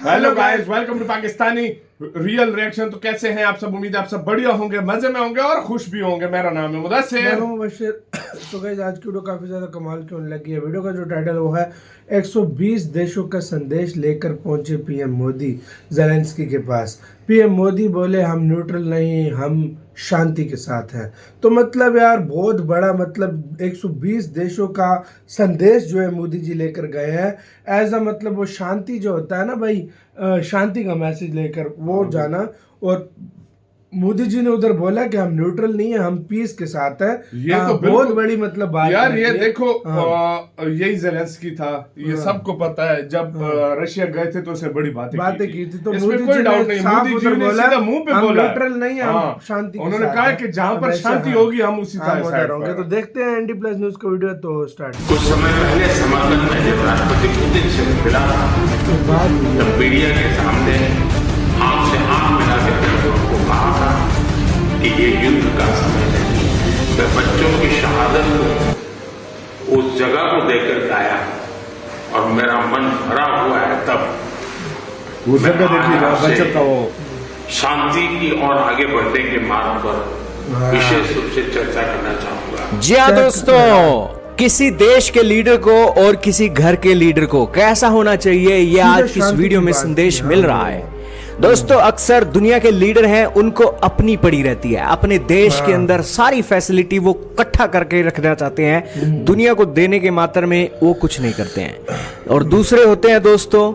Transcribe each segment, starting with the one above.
Hello guys, welcome to Pakistani real reaction. तो कैसे हैं आप सब? उम्मीद है आप सब बढ़िया होंगे, मजे में होंगे और खुश भी होंगे। मेरा नाम है मुदस्सिर। मैं हूं मुबशिर। तो गाइस आज की वीडियो काफी ज्यादा कमाल की होने लगी है। वीडियो का जो टाइटल वो है 120 देशों का संदेश लेकर पहुंचे पीएम मोदी ज़ेलेंस्की के पास। पीएम मोदी बोले हम न्यूट्रल नहीं, हम शांति के साथ हैं। तो मतलब यार बहुत बड़ा 120 देशों का संदेश जो है मोदी जी लेकर गए हैं। एज अ वो शांति जो होता है ना भाई, शांति का मैसेज लेकर वो जाना। और मोदी जी ने उधर बोला कि हम न्यूट्रल नहीं है, हम पीस के साथ है। ये तो बहुत बड़ी बात यार। ये देखो, यही ज़ेलेंस्की था, ये सबको पता है। जब रशिया गए थे तो उसने बड़ी बातें की थी। तो इसमें कोई डाउट नहीं। मोदी जी ने सीधा मुंह पे बोला न्यूट्रल नहीं है, हम शांति। उन्होंने कहा कि जहां पर शांति होगी हम उसी तरह होंगे। तो देखते हैं एनडी प्लस न्यूज का वीडियो। तो स्टार्ट। कुछ समय पहले समर्थन में जब राष्ट्रपति पुतिन से मिला तब मीडिया के सामने आंख से आंख मिला के उनको कहा था कि ये युद्ध का समय नहीं। मैं बच्चों की शहादत को उस जगह को देखकर गाया और मेरा मन भरा हुआ है। तब वो जगह देखिएगा बच्चों का, वो शांति की और आगे बढ़ने के मार्ग पर विशेष रूप से चर्चा करना चाहूंगा। जी हाँ दोस्तों, किसी देश के लीडर को और किसी घर के लीडर को कैसा होना चाहिए, ये आज इस वीडियो में संदेश मिल रहा है। दोस्तों, अक्सर दुनिया के लीडर हैं, उनको अपनी पड़ी रहती है। अपने देश के अंदर सारी फैसिलिटी वो इकट्ठा करके रखना चाहते हैं, दुनिया को देने के मात्र में वो कुछ नहीं करते हैं। और दूसरे होते हैं दोस्तों,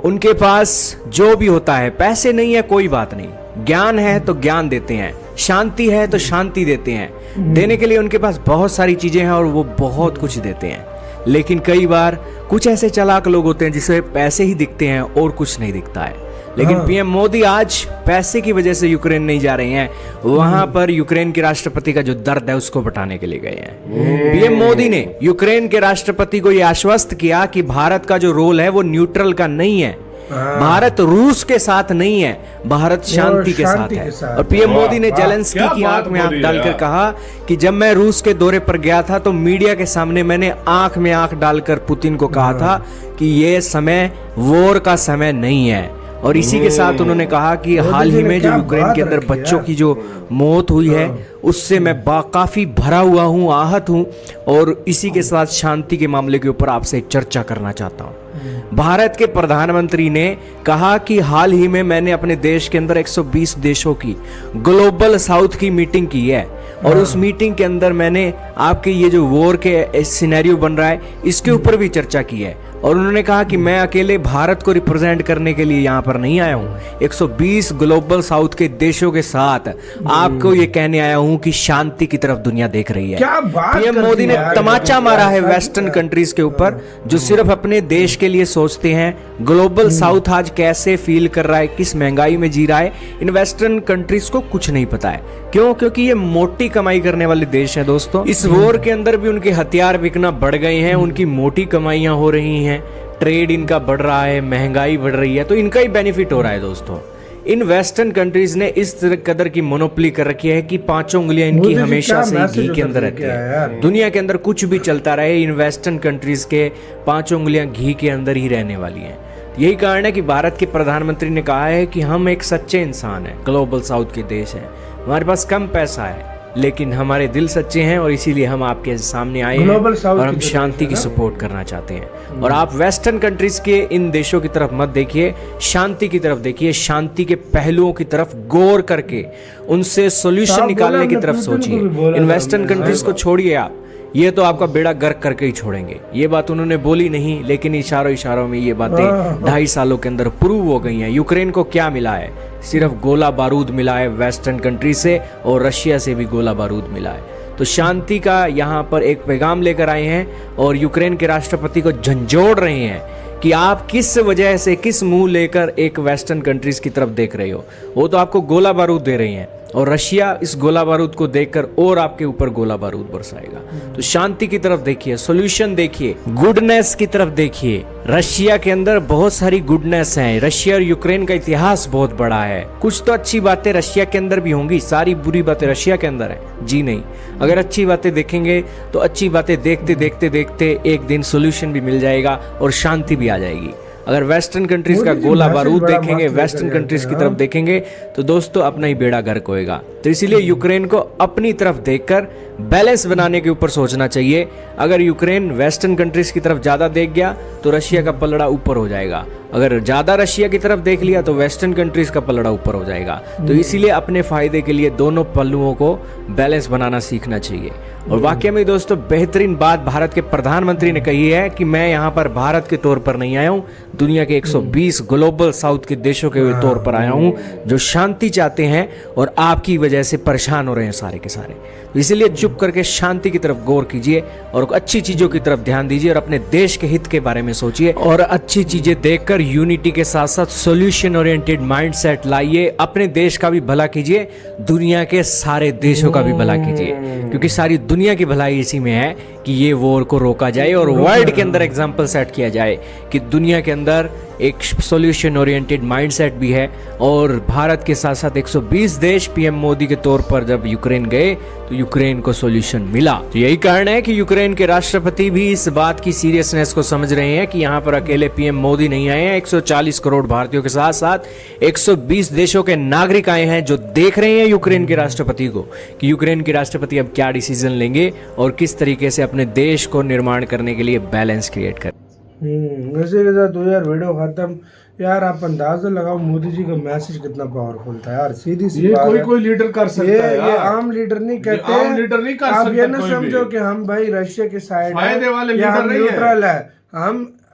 उनके पास जो भी होता है, पैसे नहीं है कोई बात नहीं, ज्ञान है तो ज्ञान देते हैं, शांति है तो शांति देते हैं। देने के लिए उनके पास बहुत सारी चीजें हैं और वो बहुत कुछ देते हैं। लेकिन कई बार कुछ ऐसे चालाक लोग होते हैं जिसे पैसे ही दिखते हैं और कुछ नहीं दिखता है। लेकिन पीएम मोदी आज पैसे की वजह से यूक्रेन नहीं जा रहे हैं, वहां पर यूक्रेन के राष्ट्रपति का जो दर्द है उसको बताने के लिए गए हैं। पीएम मोदी ने यूक्रेन के राष्ट्रपति को यह आश्वस्त किया कि भारत का जो रोल है वो न्यूट्रल का नहीं है, भारत रूस के साथ नहीं है, भारत शांति के साथ है। और पीएम मोदी ने ज़ेलेंस्की की आंख में आंख डालकर कहा कि जब मैं रूस के दौरे पर गया था तो मीडिया के सामने मैंने आंख में आंख डालकर पुतिन को कहा था कि ये समय वॉर का समय नहीं है। और इसी के साथ उन्होंने कहा कि हाल ही में जो यूक्रेन के अंदर बच्चों की जो मौत हुई है उससे मैं काफी भरा हुआ हूँ, आहत हूँ। और इसी के साथ शांति के मामले के ऊपर आपसे चर्चा करना चाहता हूँ। भारत के प्रधानमंत्री ने कहा कि हाल ही में मैंने अपने देश के अंदर 120 देशों की ग्लोबल साउथ की मीटिंग की है और उस मीटिंग के अंदर मैंने आपके ये जो वॉर के सिनेरियो बन रहा है इसके ऊपर भी चर्चा की है। और उन्होंने कहा कि मैं अकेले भारत को रिप्रेजेंट करने के लिए यहाँ पर नहीं आया हूँ, 120 ग्लोबल साउथ के देशों के साथ आपको ये कहने आया हूँ कि शांति की तरफ दुनिया देख रही है। पीएम मोदी ने तमाचा मारा है वेस्टर्न कंट्रीज के ऊपर जो सिर्फ अपने देश के लिए सोचते हैं। ग्लोबल साउथ आज कैसे फील कर रहा है, किस महंगाई में जी रहा है, इन वेस्टर्न कंट्रीज को कुछ नहीं पता है। क्यों? क्योंकि ये मोटी कमाई करने वाले देश हैं दोस्तों। इस वॉर के अंदर भी उनके हथियार बिकना बढ़ गए हैं, उनकी मोटी कमाइयां हो रही हैं, ट्रेड इनका बढ़ रहा है, महंगाई बढ़ रही है, तो इनका ही बेनिफिट हो रहा है दोस्तों। इन वेस्टर्न कंट्रीज ने इस कदर की मोनोपोली कर रखी है कि 5 उंगलियां इनकी हमेशा से घी के अंदर रहती है। दुनिया के अंदर कुछ भी चलता रहे, इन वेस्टर्न कंट्रीज के 5 उंगलियां घी के अंदर ही रहने वाली हैं। यही कारण है कि भारत के प्रधानमंत्री ने कहा है कि हम एक सच्चे इंसान हैं, ग्लोबल साउथ के देश हैं, हमारे पास कम पैसा है लेकिन हमारे दिल सच्चे हैं और इसीलिए हम आपके सामने आए हैं और हम शांति की सपोर्ट करना चाहते हैं। और आप वेस्टर्न कंट्रीज के इन देशों की तरफ मत देखिए, शांति की तरफ देखिए, शांति के पहलुओं की तरफ गौर करके उनसे सॉल्यूशन निकालने की तरफ सोचिए। इन वेस्टर्न कंट्रीज को छोड़िए आप, ये तो आपका बेड़ा गर्क करके ही छोड़ेंगे। ये बात उन्होंने बोली नहीं लेकिन इशारों में ये बातें 2.5 सालों के अंदर प्रूव हो गई हैं। यूक्रेन को क्या मिला है? सिर्फ गोला बारूद मिला है वेस्टर्न कंट्री से और रशिया से भी गोला बारूद मिला है। तो शांति का यहाँ पर एक पैगाम लेकर आए हैं और यूक्रेन के राष्ट्रपति को झंझोड़ रहे हैं कि आप किस वजह से, किस मुंह लेकर एक वेस्टर्न कंट्रीज की तरफ देख रहे हो। वो तो आपको गोला बारूद दे रही हैं और रशिया इस गोला बारूद को देखकर और आपके ऊपर गोला बारूद बरसाएगा। तो शांति की तरफ देखिए, सॉल्यूशन देखिए, गुडनेस की तरफ देखिए। रशिया के अंदर बहुत सारी गुडनेस है। रशिया और यूक्रेन का इतिहास बहुत बड़ा है। कुछ तो अच्छी बातें रशिया के अंदर भी होंगी, सारी बुरी बातें रशिया के अंदर है जी नहीं। अगर अच्छी बातें देखेंगे तो अच्छी बातें देखते देखते देखते एक दिन सॉल्यूशन भी मिल जाएगा और शांति भी आ जाएगी। अगर वेस्टर्न कंट्रीज का मोदी जी गोला मैसेज बारूद बड़ा देखेंगे, मस्त वेस्टर्न लेकर कंट्रीज जाते की हैं, तरफ हाँ। देखेंगे तो दोस्तों अपना ही बेड़ा गर्क होएगा। तो इसीलिए यूक्रेन को अपनी तरफ देखकर बैलेंस बनाने के ऊपर सोचना चाहिए। अगर यूक्रेन वेस्टर्न कंट्रीज की तरफ ज्यादा देख गया तो रशिया का पलड़ा ऊपर हो जाएगा, अगर ज्यादा रशिया की तरफ देख लिया तो वेस्टर्न कंट्रीज का पलड़ा ऊपर हो जाएगा। तो इसीलिए अपने फायदे के लिए दोनों पहलुओं को बैलेंस बनाना सीखना चाहिए। और वाकई में दोस्तों बेहतरीन बात भारत के प्रधानमंत्री ने कही है कि मैं यहाँ पर भारत के तौर पर नहीं आया हूँ, दुनिया के 120 ग्लोबल साउथ के देशों के तौर पर आया हूँ जो शांति चाहते हैं और आपकी वजह से परेशान हो रहे हैं सारे के सारे। तो इसीलिए चुप करके शांति की तरफ गौर कीजिए और अच्छी चीजों की तरफ ध्यान दीजिए और अपने देश के हित के बारे में सोचिए और अच्छी चीजें देखकर यूनिटी के साथ साथ सॉल्यूशन ओरिएंटेड माइंडसेट लाइए। अपने देश का भी भला कीजिए, दुनिया के सारे देशों का भी भला कीजिए, क्योंकि सारी दुनिया की भलाई इसी में है कि ये वॉर को रोका जाए और वर्ल्ड के अंदर एग्जाम्पल सेट किया जाए कि दुनिया के अंदर एक सॉल्यूशन ओरिएंटेड माइंडसेट भी है। और भारत के साथ साथ 120 देश पीएम मोदी के तौर पर जब यूक्रेन गए तो यूक्रेन को सॉल्यूशन मिला। तो यही कारण है कि यूक्रेन के राष्ट्रपति भी इस बात की सीरियसनेस को समझ रहे हैं कि यहाँ पर अकेले पीएम मोदी नहीं आए हैं, 140 करोड़ भारतीयों के साथ साथ 120 देशों के नागरिक आए हैं जो देख रहे हैं यूक्रेन के राष्ट्रपति को कि यूक्रेन के राष्ट्रपति अब क्या डिसीजन लेंगे और किस तरीके से अपने देश को निर्माण करने के लिए बैलेंस क्रिएट करें। इसी के साथ तो यार वीडियो खत्म। यार आप अंदाजा लगाओ मोदी जी का मैसेज कितना पावरफुल था यार, सीधी सी ये बात कोई है। कोई लीडर कर सकता है ये यार। आम लीडर नहीं कहते, आम लीडर नहीं कर आप सकता ये ना कोई समझो भी। कि हम भाई रशिया के साइड फायदे वाले या लीडर हम नहीं है। न्यूट्रल है।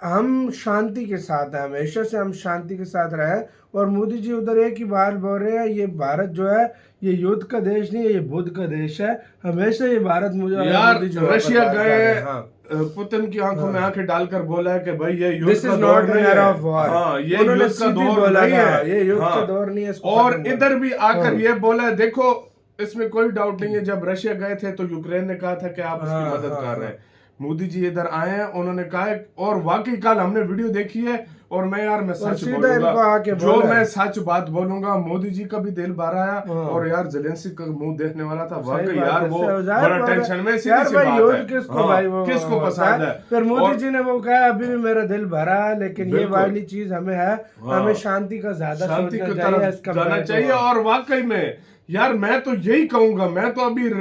हम शांति के साथ है, हमेशा से हम शांति के साथ रहे। और मोदी जी उधर एक ही बात बोल रहे हैं, ये भारत जो है ये युद्ध का देश नहीं है, ये बुद्ध का देश है। हमेशा ये भारत मुझे यार मोदी जी रशिया वापस गए, हाँ। पुतिन की आंखों में आंखें डालकर बोला है कि भाई ये युद्ध This का is दौर not an नहीं era है। of war। हाँ, ये उन्होंने युद्ध का सीधी दौर बोला नहीं था, है, ये युद्ध हाँ। का दौर नहीं है, इसको और खत्म इधर भी आकर हाँ। ये बोला है, देखो इसमें कोई डाउट नहीं है, जब रशिया गए थे तो यूक्रेन ने कहा था कि आप उसकी हाँ, मदद हाँ, कर रहे हैं। मोदी जी इधर आए हैं, उन्होंने कहा है, और वाकई कल हमने वीडियो देखी है और मैं यार मैं सच सीधा बोलूंगा, इनको आके जो बोला है। मैं सच बात बोलूंगा, मोदी जी का भी दिल भर आया हाँ। और यार जेलेंस्की का मुंह देखने वाला था। सही वाकई बात यार है, वो जाहिर बड़ा बात है। टेंशन में, सीधी यार सी भाई बात युद्ध है। किसको हाँ, भाई वो किसको पसंद है। फिर मोदी और जी ने वो कहा अभी भी मेरा दिल भरा है, लेकिन ये बिल्कुल। वाली चीज हमें है, हाँ। हमें शांति का ज्यादा शांति सोचना की चाहिए, तरफ इसका जाना मैं तो- चाहिए। और वाकई में यार मैं तो यही कहूंगा, मैं तो अभी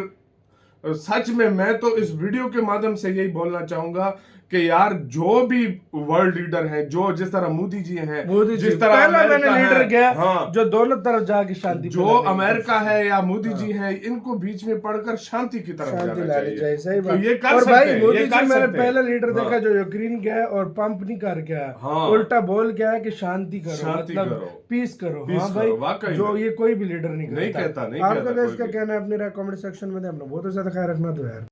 सच में मैं तो इस वीडियो के माध्यम से यही बोलना चाहूंगा कि यार जो भी वर्ल्ड लीडर हैं, जो जिस तरह मोदी जी हैं, मोदी जी जिस तरह पहला मैंने अमेरिका लीडर है, गया हाँ, जो दोनों तरफ जाके शांति जो फैलाने की अमेरिका है या मोदी जी हैं, इनको बीच में पढ़कर शांति की तरफ शांति जाना लानी चाहिए, सही तो बात। ये कर और सकते भाई हैं, मोदी ये जी कर मैंने सकते हैं। पहला लीडर देखा हाँ। जो यूक्रेन गया और पंप नहीं कर गया, हाँ। उल्टा बोल गया है कि शांति करो, शांति मतलब करो। पीस करो। पीस हाँ करो, भाई वाकई जो में। ये कोई भी लीडर नहीं नहीं कहता, नहीं आपका कहता क्या कोई इसका भी। कहना है अपनी राय कमेंट सेक्शन में दे, अपना बहुत ज्यादा ख्याल रखना तो यार।